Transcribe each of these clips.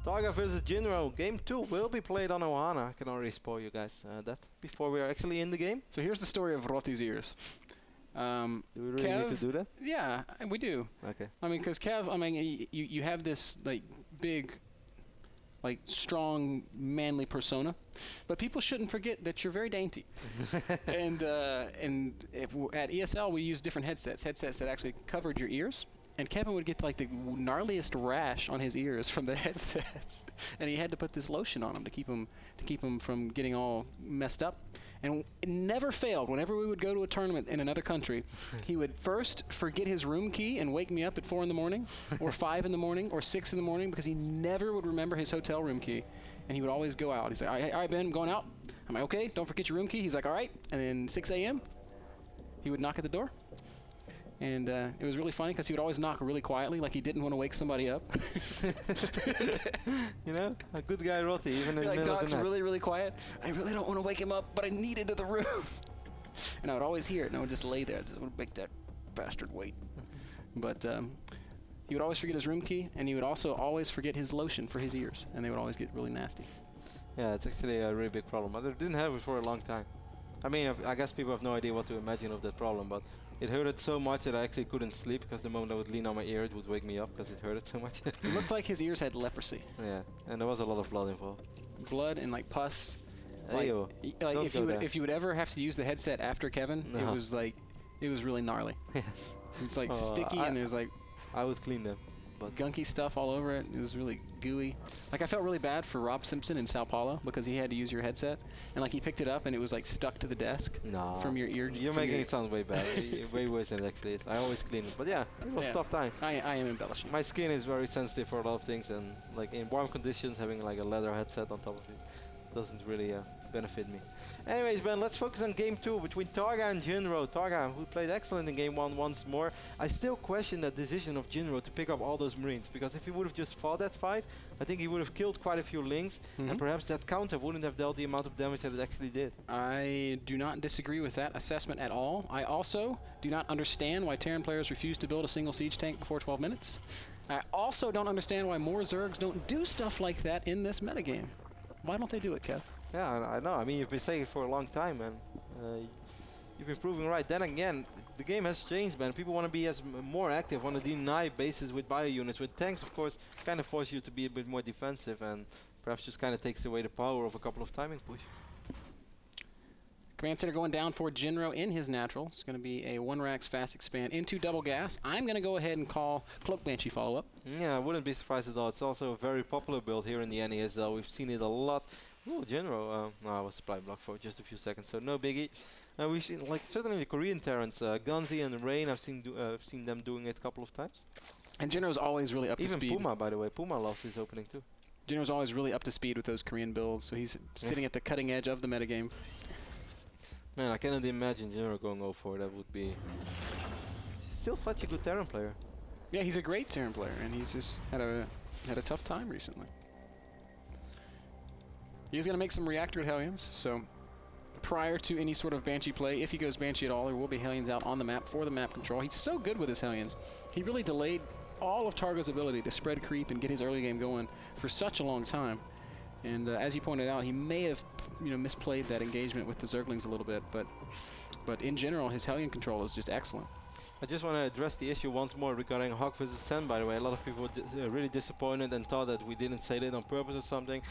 Targa versus Jinro. Game 2 will be played on Ohana. I can already spoil you guys that before we are actually in the game. So here's the story of Rotti's ears. Do we really Kev, need to do that? Yeah, we do. Okay. I mean, because Kev, I mean, you have this like big, like strong, manly persona, but people shouldn't forget that you're very dainty. and at ESL we use different headsets that actually covered your ears. And Kevin would get like the gnarliest rash on his ears from the headsets, and he had to put this lotion on them to keep him from getting all messed up. And it never failed. Whenever we would go to a tournament in another country, he would first forget his room key and wake me up at 4 in the morning, or 5 in the morning, or 6 in the morning, because he never would remember his hotel room key. And he would always go out. He's like, all right, Ben, I'm going out. I'm like, okay, don't forget your room key. He's like, all right. And then 6 a.m., he would knock at the door. And it was really funny because he would always knock really quietly, like he didn't want to wake somebody up. You know, a good guy, Rotti, even in the middle of the night. Really, really quiet. I really don't want to wake him up, but I need into the room. And I would always hear it, and I would just lay there. I just would make that bastard wait. But he would always forget his room key, and he would also always forget his lotion for his ears, and they would always get really nasty. Yeah, it's actually a really big problem. I didn't have it for a long time. I mean, I guess people have no idea what to imagine of that problem, but it hurted so much that I actually couldn't sleep, because the moment I would lean on my ear, it would wake me up because it hurted so much. It looked like his ears had leprosy. Yeah, and there was a lot of blood involved. Blood and like pus. Like if you would ever have to use the headset after Kevin, it was really gnarly. Yes. It's like sticky, and there's like I would clean them, but gunky stuff all over it. It was really gooey. Like I felt really bad for Rob Simpson in Sao Paulo because he had to use your headset, and like he picked it up and it was like stuck to the desk from your ear. You're making it sound way bad. Way worse than it actually is. I always clean it, but yeah, it was tough times. I am embellishing. My skin is very sensitive for a lot of things, and like in warm conditions, having like a leather headset on top of it doesn't really benefit me. Anyways, Ben, let's focus on game 2 between Targa and Jinro. Targa, who played excellent in game 1 once more. I still question that decision of Jinro to pick up all those Marines, because if he would have just fought that fight, I think he would have killed quite a few Lings, and perhaps that counter wouldn't have dealt the amount of damage that it actually did. I do not disagree with that assessment at all. I also do not understand why Terran players refuse to build a single siege tank before 12 minutes. I also don't understand why more Zergs don't do stuff like that in this metagame. Why don't they do it, Kev? Yeah, I know. I mean, you've been saying it for a long time, and you've been proving right. Then again, the game has changed, man. People want to be more active, want to deny bases with bio units. With tanks, of course, kind of force you to be a bit more defensive, and perhaps just kind of takes away the power of a couple of timing pushes. Command center going down for Jinro in his natural. It's going to be a 1-Rax fast expand into double gas. I'm going to go ahead and call Cloak Banshee follow-up. Yeah, I wouldn't be surprised at all. It's also a very popular build here in the NASL. We've seen it a lot. Oh, Jinro. No, I was supply block for just a few seconds, so no biggie. We've seen, like, certainly the Korean Terrans, Gunzi and Rain. I've seen them doing it a couple of times. And Jinro's always really up to speed. Even Puma, by the way. Puma loves his opening too. Jinro's always really up to speed with those Korean builds, so he's sitting at the cutting edge of the metagame. Man, I cannot imagine Jinro going 0-4. That would be still such a good Terran player. Yeah, he's a great Terran player, and he's just had a tough time recently. He's going to make some reactor Hellions, so prior to any sort of Banshee play, if he goes Banshee at all, there will be Hellions out on the map for the map control. He's so good with his Hellions. He really delayed all of Targa's ability to spread creep and get his early game going for such a long time. And as you pointed out, he may have misplayed that engagement with the Zerglings a little bit, but in general, his Hellion control is just excellent. I just want to address the issue once more regarding Hawk versus Sen, by the way. A lot of people were really disappointed and thought that we didn't say that on purpose or something.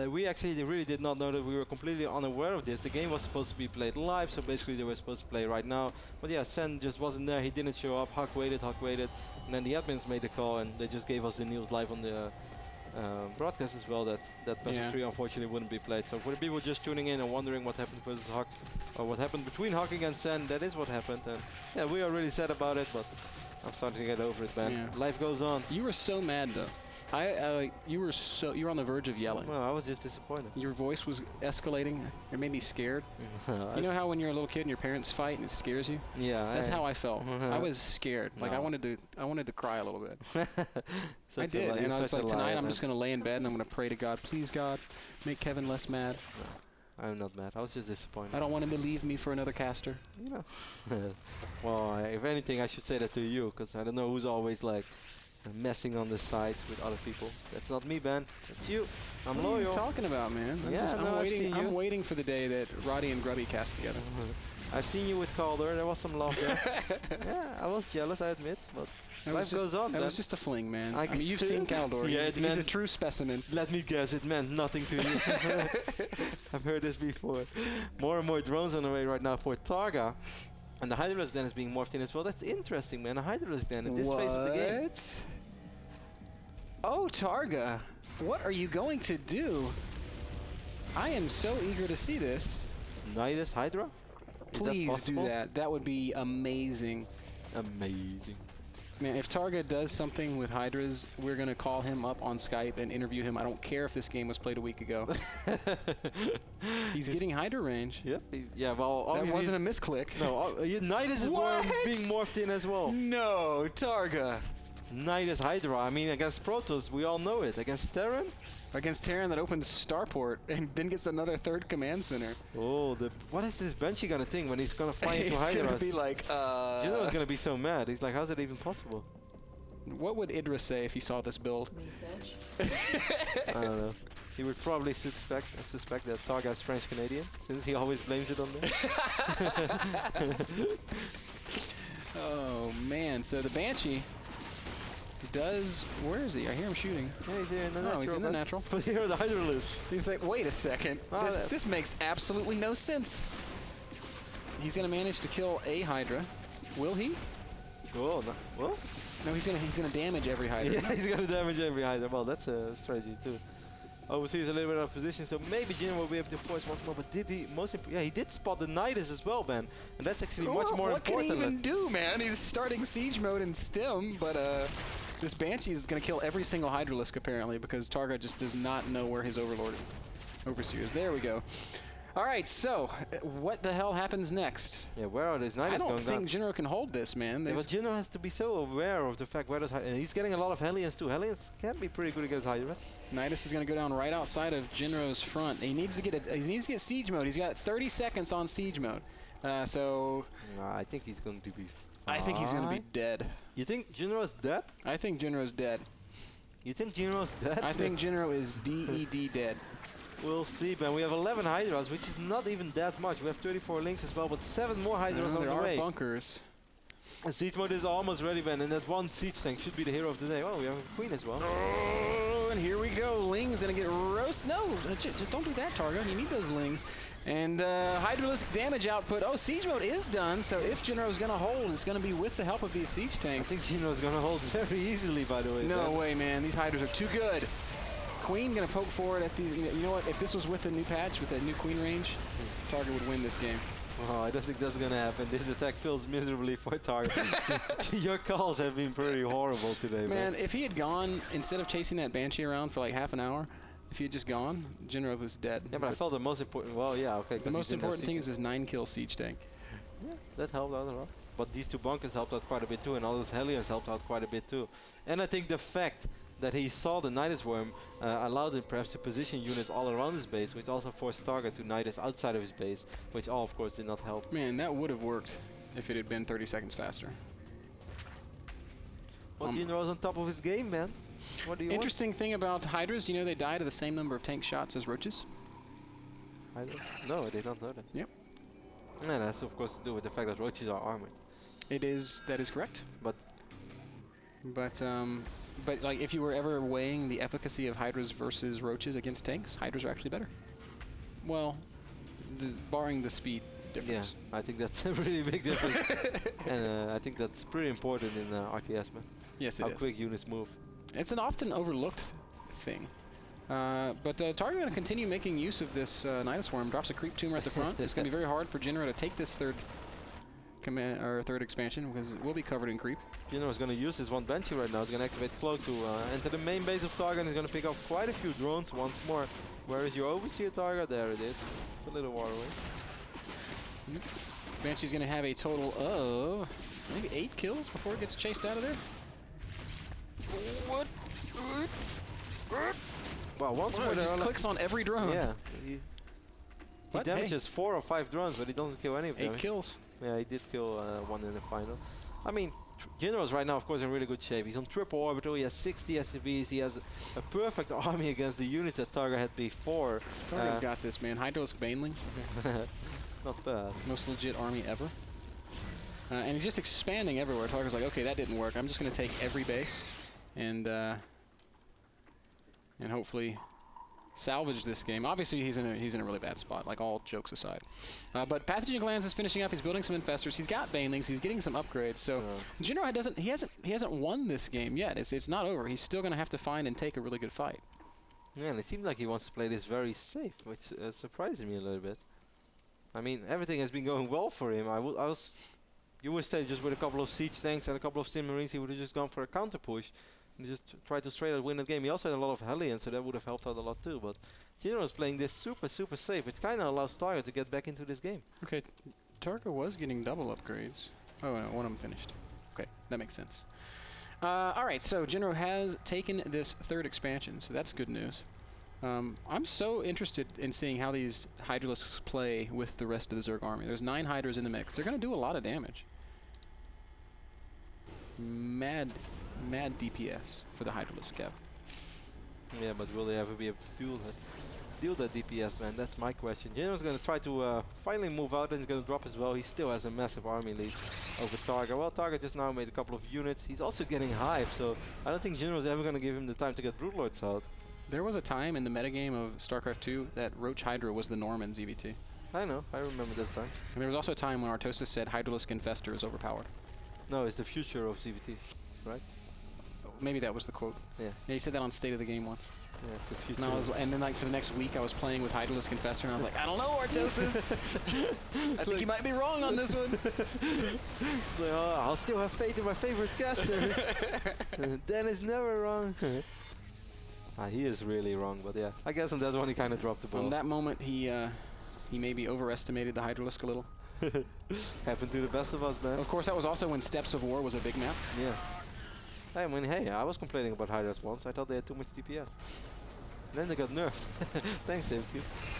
We actually really did not know that. We were completely unaware of this. The game was supposed to be played live, so basically they were supposed to play right now. But yeah, Sen just wasn't there. He didn't show up. Hawk waited, and then the admins made the call, and they just gave us the news live on the broadcast as well, that best of 3 unfortunately wouldn't be played. So for the people just tuning in and wondering what happened versus Hawk, or what happened between Hawk and Sen, that is what happened. And yeah, we are really sad about it, but I'm starting to get over it, man. Yeah. Life goes on. You were so mad though. You were on the verge of yelling. Well, I was just disappointed. Your voice was escalating. It made me scared. You know how when you're a little kid and your parents fight and it scares you? Yeah. That's how I felt. I was scared. Like I wanted to cry a little bit. I did, and I was like, tonight I'm just gonna lay in bed and I'm gonna pray to God, please God, make Kevin less mad. No, I'm not mad. I was just disappointed. I don't want him to leave me for another caster. You know. Well, if anything, I should say that to you, because I don't know who's always like and messing on the sides with other people. That's not me, Ben. That's you. I'm What are loyal. you talking about, man? I'm waiting for the day that Roddy and Grubby cast together. I've seen you with Calder. There was some love there. Yeah, I was jealous, I admit, but life goes on. That was just a fling, man. I I mean, you've seen Caldor. Yeah, he's a true specimen. Let me guess, it meant nothing to you. I've heard this before. More and more drones on the way right now for Targa. And the Hydralisk Den is being morphed in as well. That's interesting, man. A Hydralisk Den in this phase of the game. Oh, Targa. What are you going to do? I am so eager to see this. Nidus Hydra? Please do that. That would be amazing. Amazing. Man, if Targa does something with Hydras, we're going to call him up on Skype and interview him. I don't care if this game was played a week ago. He's getting Hydra range. Yep. Yeah, well, that wasn't a misclick. No, Nidus is being morphed in as well. No, Targa. Nidus Hydra. I mean, against Protoss, we all know it. Against Terran? Against Terran that opens Starport and then gets another third command center. Oh, what is this Banshee gonna think when he's gonna fly into Hydra? He's gonna be like, Jinro's gonna be so mad. He's like, how's it even possible? What would Idris say if he saw this build? Research. I don't know. He would probably suspect that Targa is French Canadian, since he always blames it on them. Oh man! So the Banshee does. Where is he? I hear him shooting. Yeah, he's in the natural. Oh, he's in the natural. But here are the Hydralisks. He's like, wait a second. This makes absolutely no sense. He's gonna manage to kill a Hydra. Will he? Oh, no. Well? No, he's gonna damage every Hydra. Yeah, he's gonna damage every Hydra. Well, that's a strategy too. Overseas a little bit out of position, so maybe Jinro will be able to force once more. But did he? Yeah, he did spot the Nidus as well, Ben, and that's actually much more important. What can he even do, man? He's starting siege mode in Stim, but this Banshee is gonna kill every single Hydralisk apparently because Targa just does not know where his overseer is. There we go. All right, so what the hell happens next? Yeah, where are these Nidus going? I don't think Jinro can hold this, man. Yeah, but Jinro has to be so aware of the fact where does and he's getting a lot of Hellions too. Hellions can be pretty good against Hydras. Nidus is going to go down right outside of Jinro's front. He needs to get siege mode. He's got 30 seconds on siege mode. So I think he's going to be I think he's going to be dead. You think Jinro's dead? I think Jinro's dead. You think Jinro's dead? I think Jinro is DED dead. We'll see, Ben. We have 11 Hydras, which is not even that much. We have 34 links as well, but 7 more Hydras on the way. There are bunkers. And siege mode is almost ready, Ben, and that one siege tank should be the hero of the day. Oh, we have a queen as well. Oh, and here we go. Ling's gonna get roast. No, don't do that, Targa. You need those Lings. And Hydralisk damage output. Oh, siege mode is done, so if Jinro's gonna hold, it's gonna be with the help of these siege tanks. I think Jinro's gonna hold very easily, by the way. No way, man. These Hydras are too good. Queen gonna poke forward at these. You know what? If this was with the new patch, with the new Queen range, Targa would win this game. Oh, I don't think that's gonna happen. This attack fails miserably for Targa. Your calls have been pretty horrible today, man. If he had gone, instead of chasing that Banshee around for like half an hour, if he had just gone, Jinro was dead. Yeah, but I felt the most important. Well, yeah, okay. The most important thing is his 9-kill siege tank. Yeah, that helped out a lot. But these 2 bunkers helped out quite a bit too, and all those Hellions helped out quite a bit too. And I think the fact that he saw the Nidus worm allowed him perhaps to position units all around his base, which also forced Targa to Nidus outside of his base, which all of course did not help. Man, that would have worked if it had been 30 seconds faster. Well, Jinro was on top of his game, man. What do you Interesting thing about Hydras, you know they die to the same number of tank shots as Roaches? No, I did not know that. Yep. And that's of course to do with the fact that Roaches are armored. That is correct. But like, if you were ever weighing the efficacy of Hydras versus Roaches against tanks, Hydras are actually better. Well, barring the speed difference. Yeah, I think that's a really big difference. And I think that's pretty important in RTS, man. Yes, it is. How quick units move. It's an often overlooked thing. But Targa going to continue making use of this Nidus Worm. Drops a creep tumor at the front. It's going to be very hard for Jinro to take this third expansion because it will be covered in creep. Jinro is going to use this one Banshee right now. He's going to activate Cloak to enter the main base of Targa, and he's going to pick up quite a few drones once more. Where is your overseer, Targa? There it is. It's a little far away. Banshee's going to have a total of maybe 8 kills before it gets chased out of there. What? Wow, once more just clicks on every drone. Yeah. He damages 4 or 5 drones, but he doesn't kill any of them. 8 kills. Yeah, he did kill one in the final. I mean, Jinro's right now, of course, in really good shape. He's on triple orbital. He has 60 SCVs. He has a perfect army against the units that Targa had before. Targa's got this, man. Hydralisk Baneling. Not bad. Most legit army ever. And he's just expanding everywhere. Targa's like, okay, that didn't work. I'm just going to take every base and hopefully salvage this game. Obviously, he's in a really bad spot, like all jokes aside. But Pathogen Glands is finishing up. He's building some infestors. He's got banelings. He's getting some upgrades. So Jinro hasn't won this game yet. It's not over. He's still going to have to find and take a really good fight. Yeah, and it seems like he wants to play this very safe, which surprises me a little bit. I mean, everything has been going well for him. You would say just with a couple of siege tanks and a couple of Sim Marines, he would have just gone for a counter push and just tried to straight out win the game. He also had a lot of Hellions, so that would have helped out a lot too. But Jinro is playing this super safe, which kind of allows Targa to get back into this game. Okay, Targa was getting double upgrades. Oh, no, one of them finished. Okay, that makes sense. All right, so Jinro has taken this third expansion, so that's good news. I'm so interested in seeing how these Hydralisks play with the rest of the Zerg army. There's 9 Hydras in the mix. They're going to do a lot of damage. Mad DPS for the Hydralisk, Kev. Yeah, but will they ever be able to deal that DPS, man? That's my question. Jinro's going to try to finally move out and he's going to drop as well. He still has a massive army lead over Targa. Well, Targa just now made a couple of units. He's also getting hype, so I don't think Jinro's ever going to give him the time to get Broodlords out. There was a time in the metagame of StarCraft 2 that Roach Hydra was the norm in ZVT. I know, I remember this time. And there was also a time when Artosis said Hydralisk Infestor is overpowered. No, it's the future of ZVT, right? Maybe that was the quote. Yeah. Yeah, he said that on State of the Game once. Yeah, it's the future. And then like for the next week, I was playing with Hydralisk Infestor, and I was like, I don't know, Artosis. I think you might be wrong on this one. Like, oh, I'll still have faith in my favorite caster. Dan is never wrong. He is really wrong, but yeah, I guess on that one he kind of dropped the ball. On that moment, he maybe overestimated the Hydralisk a little. Happened to the best of us, man. Of course, that was also when Steps of War was a big map. Yeah. I mean, hey, I was complaining about Hydras once. I thought they had too much DPS. Then they got nerfed. Thanks, David.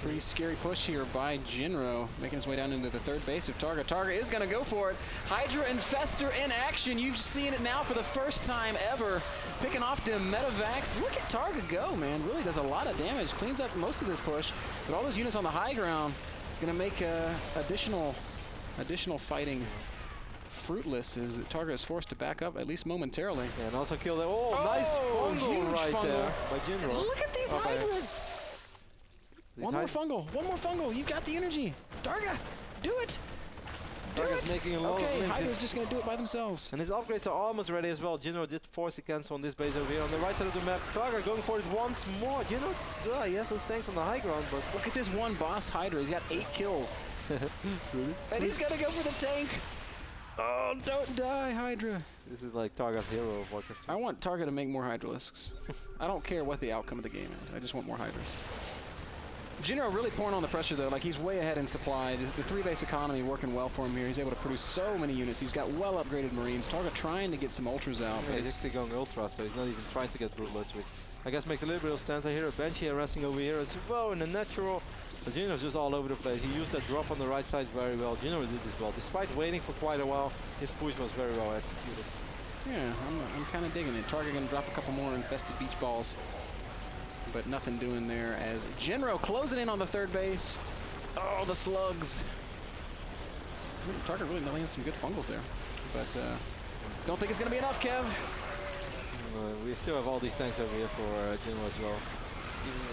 Pretty scary push here by Jinro, making his way down into the third base of Targa. Targa is going to go for it. Hydra Infestor in action. You've seen it now for the first time ever. Picking off the Metavax. Look at Targa go, man. Really does a lot of damage. Cleans up most of this push. But all those units on the high ground going to make additional fighting fruitless as Targa is forced to back up, at least momentarily. Yeah, and also kill the... Oh, nice fungal right there by Jinro. Look at these Hydras! One more fungal. You've got the energy. Targa, do it! Targa's making a lot of links. Hydra's just going to do it by themselves. And his upgrades are almost ready as well. Jinro did force a cancel on this base over here. On the right side of the map, Targa going for it once more. Jinro, he has those tanks on the high ground, but... Look at this one boss Hydra. He's got 8 kills. Really? And he's going to go for the tank. Oh, don't die, Hydra. This is like Targa's hero of Warcraft. I want Targa to make more Hydralisks. I don't care what the outcome of the game is. I just want more Hydras. Jinro really pouring on the pressure, though. Like, he's way ahead in supply. The 3-base economy working well for him here. He's able to produce so many units. He's got well-upgraded Marines. Targa trying to get some Ultras out. Yeah, he's actually going Ultra, so he's not even trying to get Broodlords, which I guess makes a little bit of sense. I hear a Banshee harassing over here as well in the natural. So Jinro's just all over the place. He used that drop on the right side very well. Jinro did this well. Despite waiting for quite a while, his push was very well executed. Yeah, I'm kind of digging it. Targa gonna drop a couple more infested beach balls, but nothing doing there as Jinro closing in on the third base. Oh, the slugs. Targa really nailing some good fungals there, but don't think it's gonna be enough, Kev. We still have all these tanks over here for Jinro as well.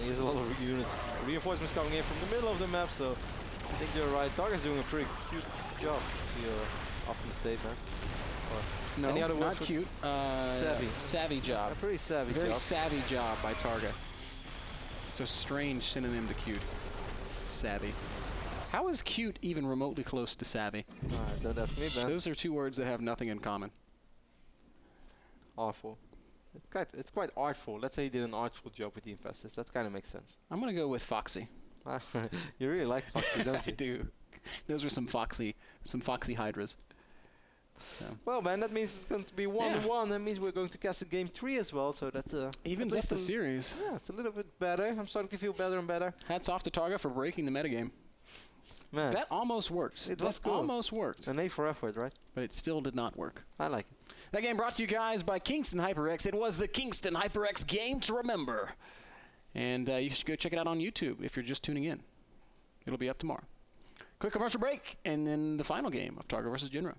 He has a lot of units, reinforcements coming in from the middle of the map, so I think you're right. Targa's doing a pretty cute job here, often say, man. No, any other not cute. Savvy. Savvy job. A pretty savvy Very job. savvy job by Targa. So strange synonym to cute. Savvy. How is cute even remotely close to savvy? Don't ask me, man. Those are 2 words that have nothing in common. Awful. It's quite artful. Let's say he did an artful job with the infestors. That kind of makes sense. I'm going to go with Foxy. You really like Foxy, don't you? I do. Those are some Foxy Hydras. So. Well, man, that means it's going to be 1-1. That means we're going to cast a game 3 as well. So that's evens up the series. Yeah, it's a little bit better. I'm starting to feel better and better. Hats off to Targa for breaking the metagame. Man, that almost worked. It was cool. Almost worked. An A for effort, right? But it still did not work. I like it. That game brought to you guys by Kingston HyperX. It was the Kingston HyperX game to remember. And you should go check it out on YouTube if you're just tuning in. It'll be up tomorrow. Quick commercial break, and then the final game of Targa versus Jinro.